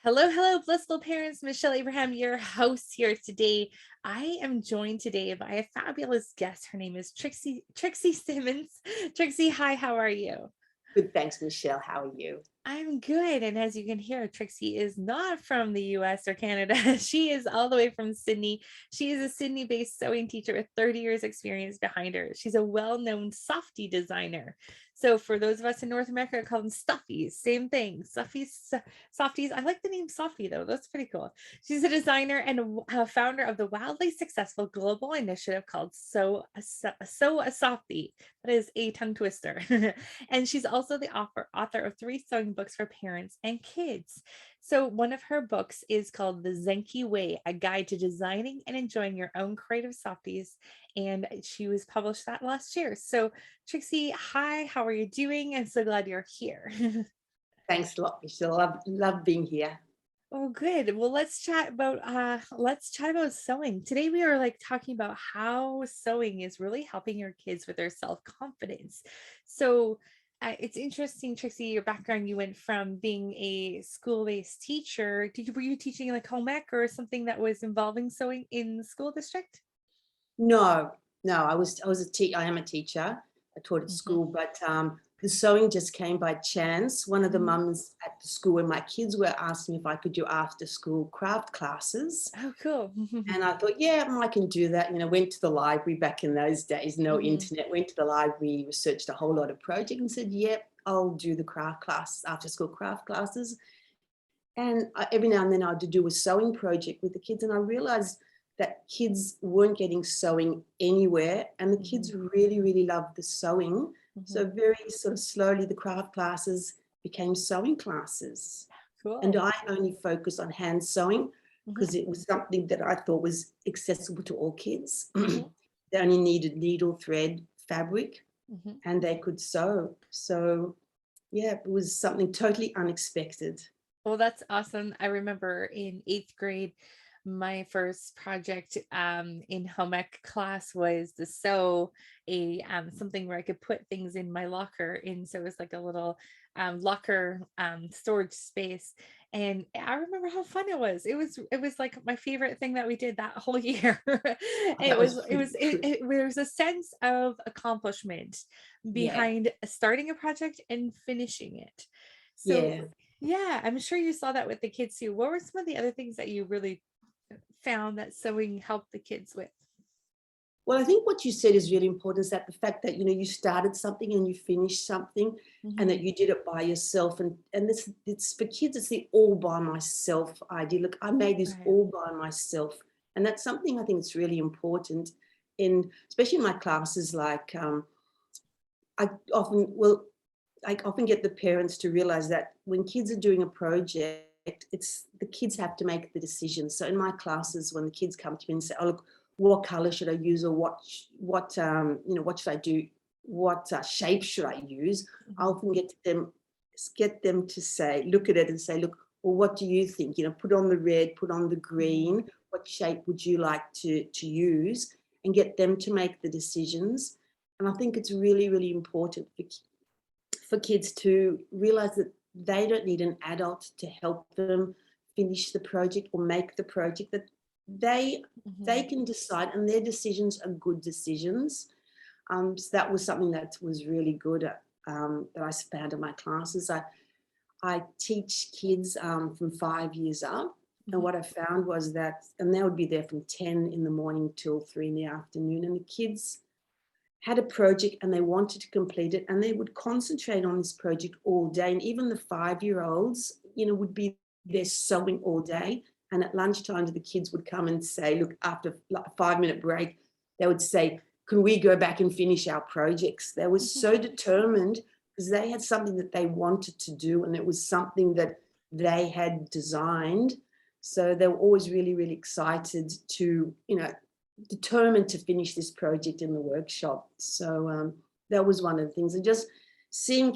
Hello, hello, blissful parents. Michelle Abraham, your host here today. I am joined today by a fabulous guest. Her name is Trixi Symonds. Trixie, hi, how are you? Good, thanks, Michelle. How are you? I'm good. And as you can hear, Trixie is not from the US or Canada. She is all the way from Sydney. She is a Sydney based sewing teacher with 30 years experience behind her. She's a well-known softie designer. So for those of us in North America, I call them stuffies. Same thing. Softies. I like the name Softie though. That's pretty cool. She's a designer and a founder of the wildly successful global initiative called Sew a Softie. That is a tongue twister. And she's also the author of three sewing books for parents and kids. So one of her books is called The Zenki Way, a guide to designing and enjoying your own creative softies. And she was published that last year. So Trixie, hi, how are you doing? I'm so glad you're here. Thanks a lot, Michelle. Love being here. Oh, good. Well, let's chat about sewing. Today we are like talking about how sewing is really helping your kids with their self-confidence. So it's interesting, Trixie, your background. You went from being a school-based teacher. Were you teaching like home ec or something that was involving sewing in the school district? No, no, I am a teacher. I taught at Mhm, school, but the sewing just came by chance. One of the mhm. mums at the school where my kids were asked me if I could do after school craft classes. Oh, cool. And I thought, yeah, I can do that. Went to the library back in those days, no Mhm. internet, went to the library, researched a whole lot of projects and said, yep, I'll do the craft class, after school craft classes. And every now and then I'd do a sewing project with the kids, and I realized that kids weren't getting sewing anywhere, and the Mhm, kids really, really loved the sewing. mhm. So very sort of slowly, the craft classes became sewing classes. And Cool. I only focus on hand sewing Mhm, because it was something that I thought was accessible to all kids. mhm, They only needed needle, thread, fabric, mhm. and they could sew. So yeah, it was something totally unexpected. Well, that's awesome. I remember in eighth grade, my first project in home ec class was to sew a something where I could put things in my locker in. So it was like a little locker storage space. And I remember how fun it was. It was like my favorite thing that we did that whole year. That it was was it really was it, good. it, there was a sense of accomplishment Yeah, behind starting a project and finishing it. So yeah. yeah, I'm sure you saw that with the kids too. What were some of the other things that you really found that sewing helped the kids with? Well, I think what you said is really important is that the fact that, you started something and you finished something and that Mhm. you did it by yourself. And this, it's for kids, it's the all by myself idea. Look, I made this Right. all by myself. And that's something I think it's really important in, especially in my classes, like I often will I often get the parents to realize that when kids are doing a project, it's the kids have to make the decision. So in my classes, when the kids come to me and say, "Oh, look, what color should I use, or what should I do? What shape should I use?" I Mhm. often get them to say, look at it and say, "Look, well, what do you think? Put on the red, put on the Mhm. green. What shape would you like to use?" And get them to make the decisions. And I think it's really, really important for kids to realize that they don't need an adult to help them finish the project or make the project, that they Mhm. can decide, and their decisions are good decisions. So that was something that was really good that I found in my classes. I teach kids from 5 years up, and Mhm. what I found was that, and they would be there from 10 in the morning till 3 in the afternoon, and the kids had a project and they wanted to complete it, and they would concentrate on this project all day. And even the 5-year-olds, would be there sewing all day. And at lunchtime, the kids would come and say, look, after like a 5-minute break, they would say, can we go back and finish our projects? They were Mhm. so determined because they had something that they wanted to do, and it was something that they had designed. So they were always really, really excited to, determined to finish this project in the workshop. So that was one of the things. And just seeing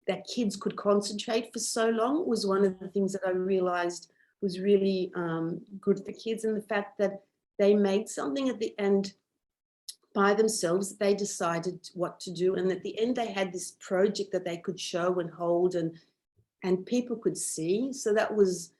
that kids could concentrate for so long was one of the Mhm. things that I realized was really good for kids. And the fact that they made something at the end by themselves, they decided what to do. And at the end, they had this project that they could show and hold. And and people could see. So that was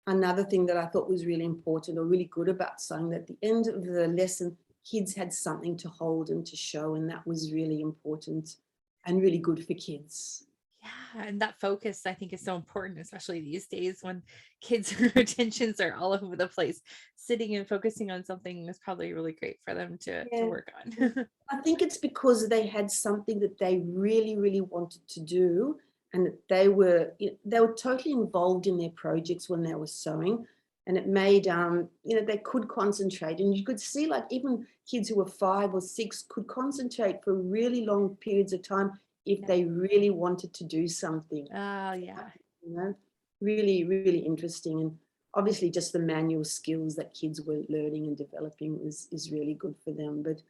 another thing that I thought was really important or really good about sewing, that at the end of the lesson, kids had something to hold and to show, and that was really important and really good for kids. Yeah, and that focus I think is so important, especially these days when kids' attentions are all over the place. Sitting and focusing on something is probably really great for them to Yeah. work on. I think it's because they had something that they really, really wanted to do, and that they were totally involved in their projects when they were sewing, and it made they could concentrate, and you could see like even kids who were 5 or 6 could concentrate for really long periods of time if Yeah. they really wanted to do something. Oh yeah. You know, really, really interesting, and obviously just the manual skills that kids were learning and developing is really good for them, but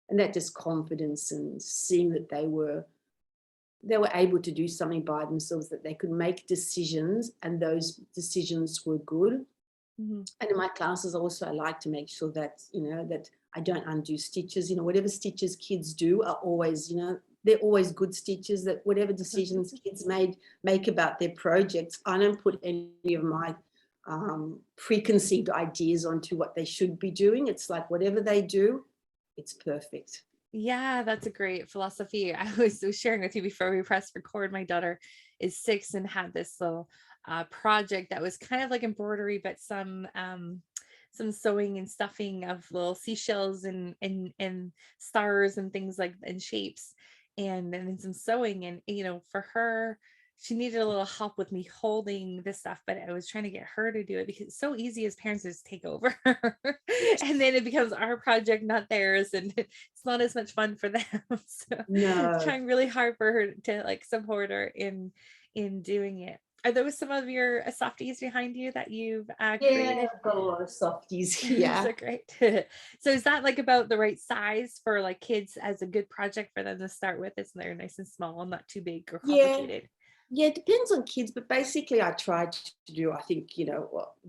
and that just confidence and seeing that they were able to do something by themselves, that they could make decisions and those decisions were good. Mhm. And in my classes also I like to make sure that that I don't undo stitches. Whatever stitches kids do are always, they're always good stitches, that whatever decisions kids make about their projects, I don't put any of my preconceived ideas onto what they should be doing. It's like whatever they do, it's perfect. Yeah, that's a great philosophy. I was sharing with you before we pressed record. My daughter is 6 and had this little project that was kind of like embroidery, but some sewing and stuffing of little seashells and stars and things like and shapes, and then some sewing. And for her, she needed a little help with me holding this stuff, but I was trying to get her to do it because it's so easy as parents to just take over. And then it becomes our project, not theirs, and it's not as much fun for them. So No. trying really hard for her to like support her in doing it. Are those some of your softies behind you that you've Yeah, created? I've got a lot of softies here. So great. So is that like about the right size for like kids as a good project for them to start with? It's they're nice and small, not too big or Yeah. complicated. Yeah, it depends on kids, but basically I tried to do, I think,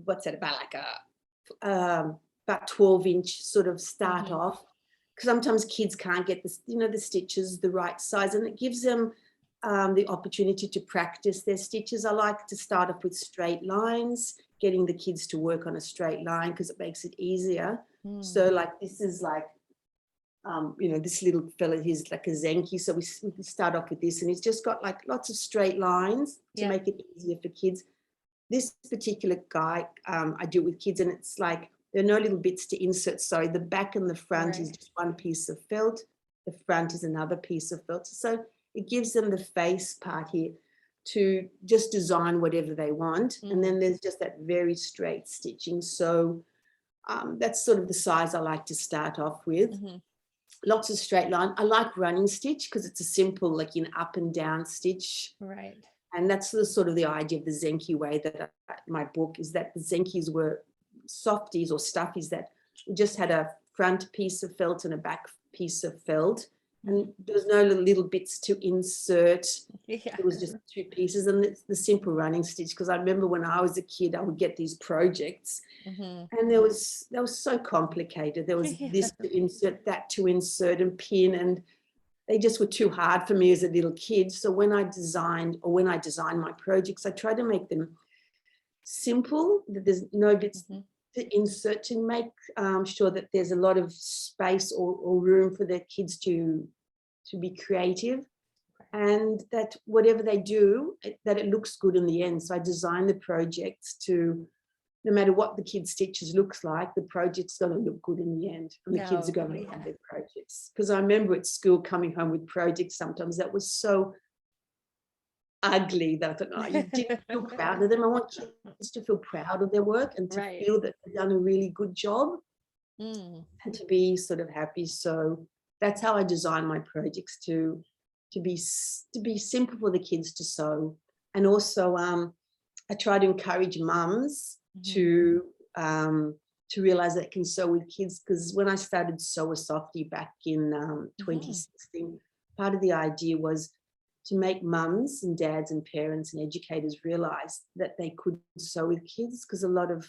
what's that, about like about 12-inch sort of start Hmm. off. Because sometimes kids can't get the stitches the right size, and it gives them the opportunity to practice their stitches. I like to start off with straight lines, getting the kids to work on a straight line because it makes it easier. Mm, So like this is like this little fella, he's like a Zenki. So we can start off with this, and he's just got like lots of straight lines to yeah. make it easier for kids. This particular guy, I do it with kids, and it's like there are no little bits to insert. So the back and the front is Right. just one piece of felt. The front is another piece of felt. So it gives them the face part here to just design whatever they want. And Mm, then there's just that very straight stitching. So that's sort of the size I like to start off with. hmm. Lots of straight line. I like running stitch because it's a simple, like up and down stitch. Right. And that's the sort of the idea of the Zenki way that my book is, that the Zenkis were softies or stuffies that just had a front piece of felt and a back piece of felt. Mhm. And there was no little bits to insert. Yeah. It was just 2 pieces, and it's the simple running stitch. Because I remember when I was a kid, I would get these projects, Hmm. and that was so complicated. There was Yeah. this to insert, that to insert and pin, and they just were too hard for me as a little kid. So when I designed my projects, I try to make them simple, that there's no bits Hmm. to insert, to make sure that there's a lot of space or room for the kids to be creative, and that whatever they do, that it looks good in the end. So I design the projects to, no matter what the kids' stitches looks like, the project's going to look good in the end, and the kids are No. going to love Yeah. their projects. Because I remember at school coming home with projects sometimes that was so ugly that I thought, oh, you didn't feel proud of them. I want kids to feel proud of their work and to Right. feel that they've done a really good job Mm. and to be sort of happy. So that's how I design my projects, to be simple for the kids to sew. And also I try to encourage mums Hmm. to realize that they can sew with kids, because when I started Sew a Softie back in Hmm. 2016, part of the idea was to make mums and dads and parents and educators realize that they could sew with kids, because a lot of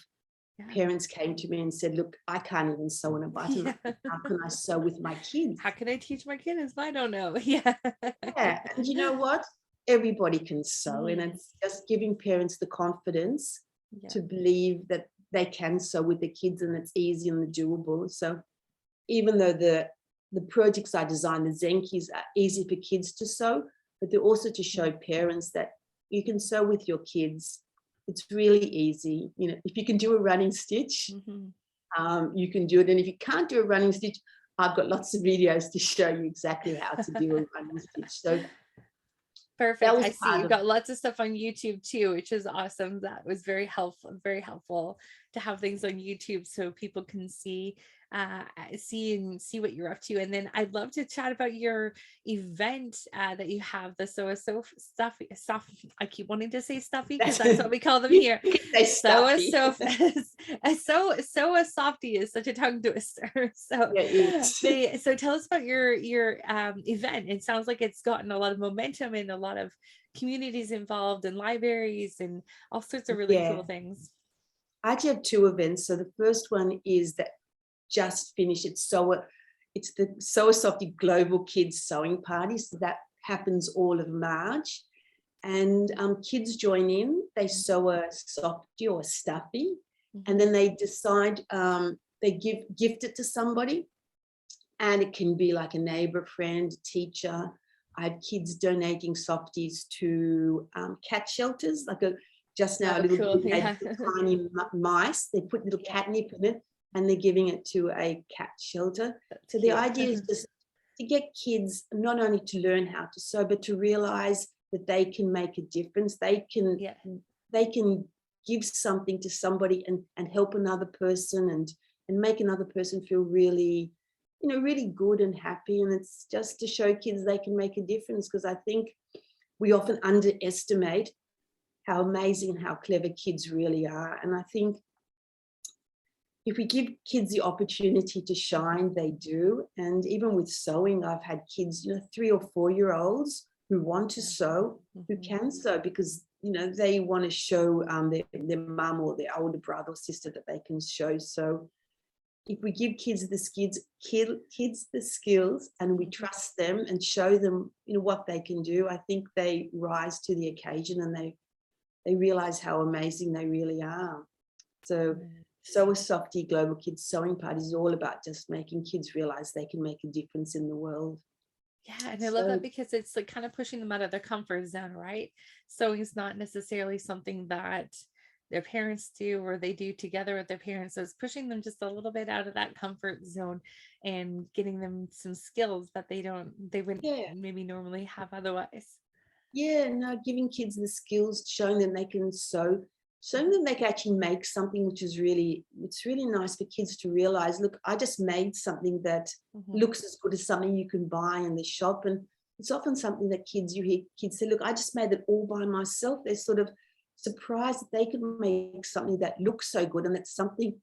Yeah. parents came to me and said, look, I can't even sew on a button. Yeah. How can I sew with my kids? How can I teach my kids if I don't know? Yeah. Yeah, and you know what? everybody can sew, and Mm, it's just giving parents the confidence yeah. to believe that they can sew with their kids and it's easy and doable. So even though the projects I designed, the Zenkis, are easy for kids to sew, but they're also to show parents that you can sew with your kids. It's really easy. You know, if you can do a running stitch, Mm-hmm. you can do it. And if you can't do a running stitch, I've got lots of videos to show you exactly how to do a running stitch. So that Perfect. was I see part you've of, got lots of stuff on YouTube too, which is awesome. That was very helpful to have things on YouTube so people can see what you're up to. And then I'd love to chat about your event that you have, the stuff. I keep wanting to say stuffy because that's what we call them you here. can say stuffy. So a softie is such a tongue twister. So Yeah, it's. so tell us about your event. It sounds like it's gotten a lot of momentum and a lot of communities involved and libraries and all sorts of really Yeah, cool things. I actually have two events. So the first one is that just finished. It's the Sew a Softie Global Kids Sewing Party. So that happens all of March. And kids join in, they sew a softie or a stuffy, and Mhm. then they decide, they gift it to somebody. And it can be like a neighbor, friend, teacher. I had kids donating softies to cat shelters. Just now, a Oh, little cool. group made Yeah. tiny mice. They put little Yeah, catnip in it, and they're giving it to a cat shelter. that's So the cute. idea is just to get kids not only to learn how to sew, but to realize that they can make a difference. Yeah. They can give something to somebody and help another person and make another person feel really, really good and happy. And it's just to show kids they can make a difference, because I think we often underestimate how amazing and how clever kids really are. And I think if we give kids the opportunity to shine, they do. And even with sewing, I've had kids, 3 or 4 year olds who want to sew, who Mhm. can sew because, they want to show their mum or their older brother or sister that they can show. So if we give kids the skills and we Mhm. trust them and show them, what they can do, I think they rise to the occasion and they realize how amazing they really are. So Right. Sew a Softie Global Kids Sewing Party is all about just making kids realize they can make a difference in the world. Yeah, and I love that So because it's like kind of pushing them out of their comfort zone, right? Sewing is not necessarily something that their parents do or they do together with their parents. So it's pushing them just a little bit out of that comfort zone and getting them some skills that they wouldn't yeah, maybe normally have otherwise. yeah, no, giving kids the skills, showing them they can sew, showing them they can actually make something, which is it's really nice for kids to realize, look, I just made something that Mhm. looks as good as something you can buy in the shop. And it's often something that you hear kids say, look, I just made it all by myself. They're sort of surprised that they can make something that looks so good and that's something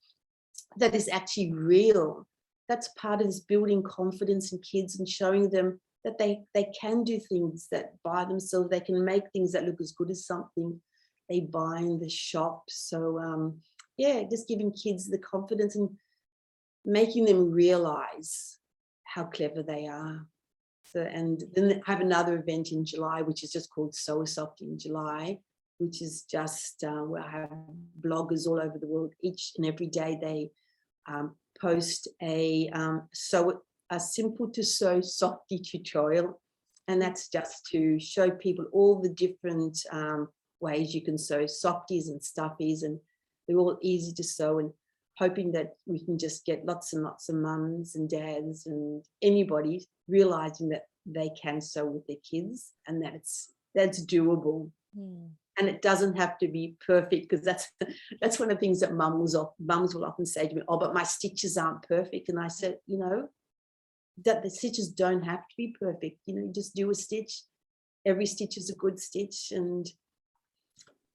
that is actually real. That's part of this building confidence in kids and showing them that they can do things that by themselves. They can make things that look as good as something they buy in the shop. So yeah, just giving kids the confidence and making them realize how clever they are. So, and then I have another event in July, which is just called Sew a Softie in July, which is just where I have bloggers all over the world. Each and every day they post a simple to sew softie tutorial, and that's just to show people all the different ways you can sew softies and stuffies, and they're all easy to sew, and hoping that we can just get lots and lots of mums and dads and anybody realizing that they can sew with their kids and that's doable. Hmm. And it doesn't have to be perfect, because that's one of the things that mums will often say to me, oh, but my stitches aren't perfect. And I said, that the stitches don't have to be perfect. You just do a stitch. Every stitch is a good stitch. And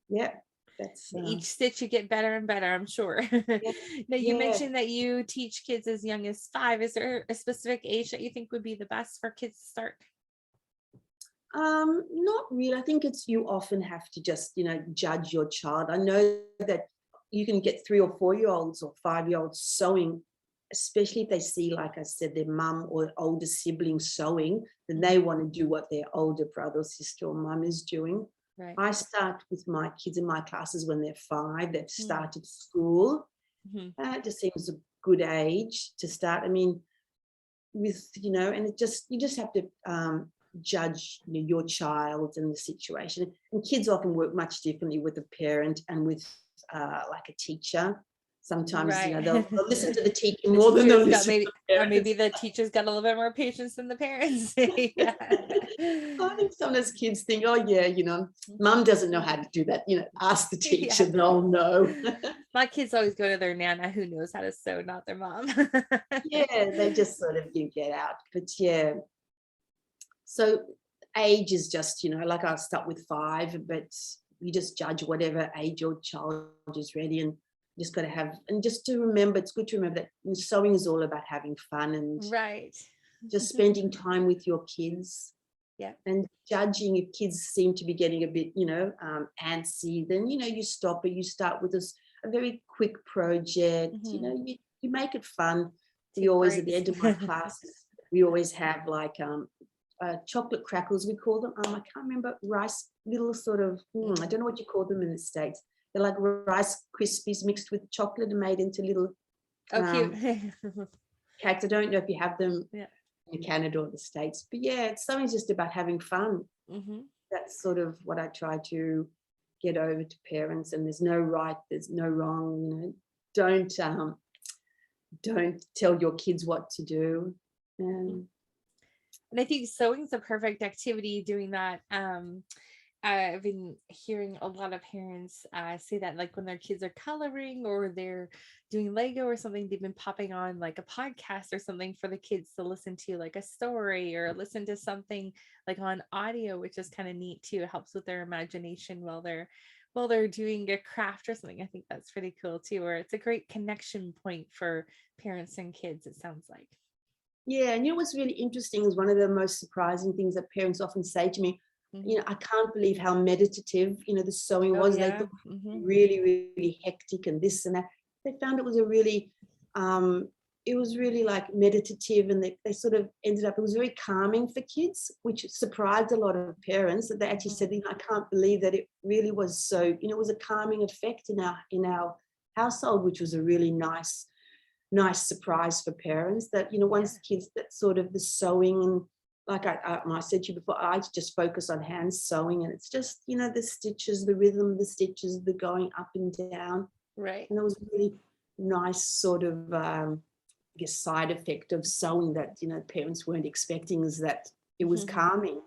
yeah, that's Each stitch you get better and better, I'm sure. yeah, Now you yeah. mentioned that you teach kids as young as 5. Is there a specific age that you think would be the best for kids to start? Not really. I think you often have to just, judge your child. I know that you can get 3 or 4 year olds or 5 year olds sewing especially if they see, like I said, their mum or older sibling sewing, then they want to do what their older brother or sister or mum is doing. Right. I start with my kids in my classes when they're 5. They've Mm. started school. It just seems a good age to start. I mean, with, and you just have to judge, your child and the situation. And kids often work much differently with a parent and with like a teacher. Sometimes, Right. they'll listen to the teacher The more than they'll teachers got listen maybe, to the or maybe parents. the teachers got a little bit more patience than the parents. Yeah. I think sometimes kids think, oh yeah, mum doesn't know how to do that. Ask the teacher, Yeah. they'll know. My kids always go to their nana who knows how to sew, not their mom. Yeah, they just sort of get out. But yeah, so age is just, like I'll start with 5, but you just judge whatever age your child is ready, and just got to have, and just to remember, it's good to remember that sewing is all about having fun and Right. just spending time with your kids. Yeah. And judging if kids seem to be getting a bit, antsy, then, you stop it. You start with a very quick project, you make it fun. We Take always, at the breaks. end of my classes, we always have like chocolate crackles, we call them. I can't remember, rice, little sort of, I don't know what you call them in the States. They're like Rice Krispies mixed with chocolate and made into little Oh, cute. cakes. I don't know if you have them Yeah. in Canada or the States, but yeah, it's something just about having fun. That's sort of what I try to get over to parents. And there's no right, there's no wrong. Don't tell your kids what to do. And I think sewing's a perfect activity doing that. I've been hearing a lot of parents say that, like, when their kids are coloring or they're doing Lego or something, they've been popping on like a podcast or something for the kids to listen to, like a story, or listen to something like on audio, which is kind of neat too. It helps with their imagination while they're doing a craft or something. I think that's pretty cool too, or it's a great connection point for parents and kids, it sounds like. Yeah, and what's really interesting is one of the most surprising things that parents often say to me, I can't believe how meditative, the sewing Oh was. They yeah. thought really, really hectic and this and that. They found it was it was really like meditative, and they sort of ended up, it was very calming for kids, which surprised a lot of parents, that they actually said, I can't believe that it really was so, it was a calming effect in our household, which was a really nice surprise for parents, that, once kids, that sort of the sewing, and like I said to you before, I just focus on hand sewing, and it's just, the stitches, the rhythm, the stitches, the going up and down. Right. And it was a really nice sort of, I guess, side effect of sewing that, parents weren't expecting, is that it was calming,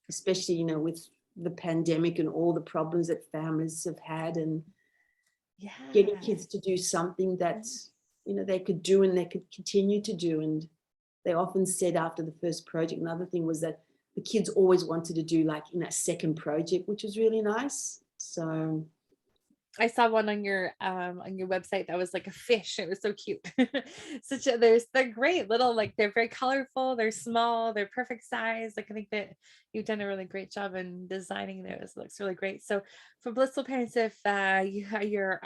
especially, with the pandemic and all the problems that families have had, and getting kids to do something that, they could do and they could continue to do. And they often said after the first project, another thing was that the kids always wanted to do like a second project, which was really nice. So I saw one on your website that was like a fish. It was so cute. They're great little, like, they're very colorful, they're small, they're perfect size. Like, I think that you've done a really great job in designing those. It looks really great. So for blissful parents, if you're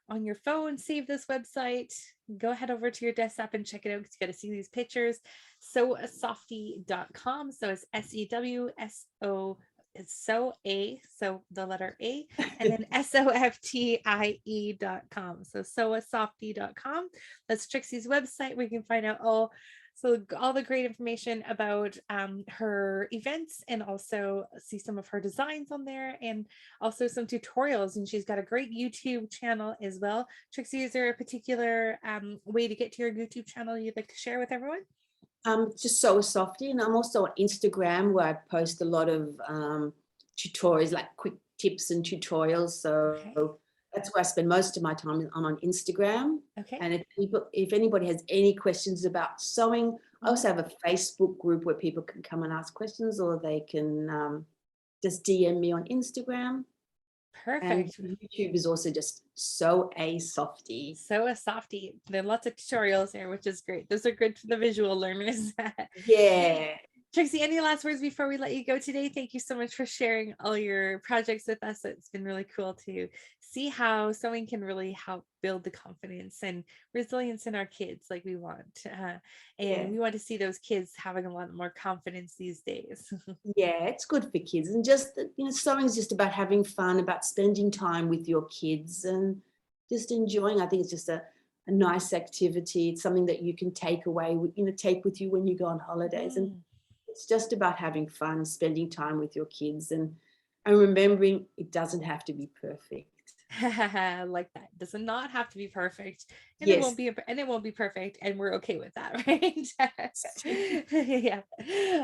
on your phone, save this website, go head over to your desktop and check it out, because you got to see these pictures. Softie.com. So it's SEWSO, it's so the letter A, and then SOFTIE.com. So softie.com. That's Trixi's website, where you can find out all the great information about her events, and also see some of her designs on there, and also some tutorials. And she's got a great YouTube channel as well. Trixi, is there a particular way to get to your YouTube channel you'd like to share with everyone? Just Softie, and I'm also on Instagram, where I post a lot of tutorials, like quick tips and tutorials. So that's where I spend most of my time. I'm on Instagram. Okay. And if anybody has any questions about sewing, I also have a Facebook group where people can come and ask questions, or they can just DM me on Instagram. Perfect. And YouTube is also just Softie. There are lots of tutorials here, which is great. Those are good for the visual learners. Yeah. Trixie, any last words before we let you go today? Thank you so much for sharing all your projects with us. It's been really cool to see how sewing can really help build the confidence and resilience in our kids like we want. And Yeah. we want to see those kids having a lot more confidence these days. Yeah, it's good for kids. And just, sewing is just about having fun, about spending time with your kids and just enjoying. I think it's just a nice activity. It's something that you can take away, take with you when you go on holidays. And Mhm. it's just about having fun, spending time with your kids and remembering it doesn't have to be perfect. Like that does not have to be perfect, and it won't Yes. be and it won't be perfect, and we're okay with that, right? Yeah,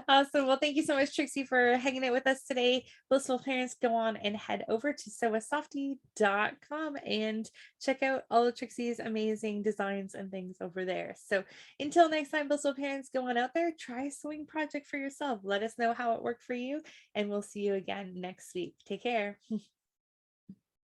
awesome. Well, thank you so much, Trixie, for hanging out with us today. Blissful parents, go on and head over to sewasoftie.com and check out all of Trixie's amazing designs and things over there. So until next time, blissful parents, go on out there, try a sewing project for yourself, let us know how it worked for you, and we'll see you again next week. Take care.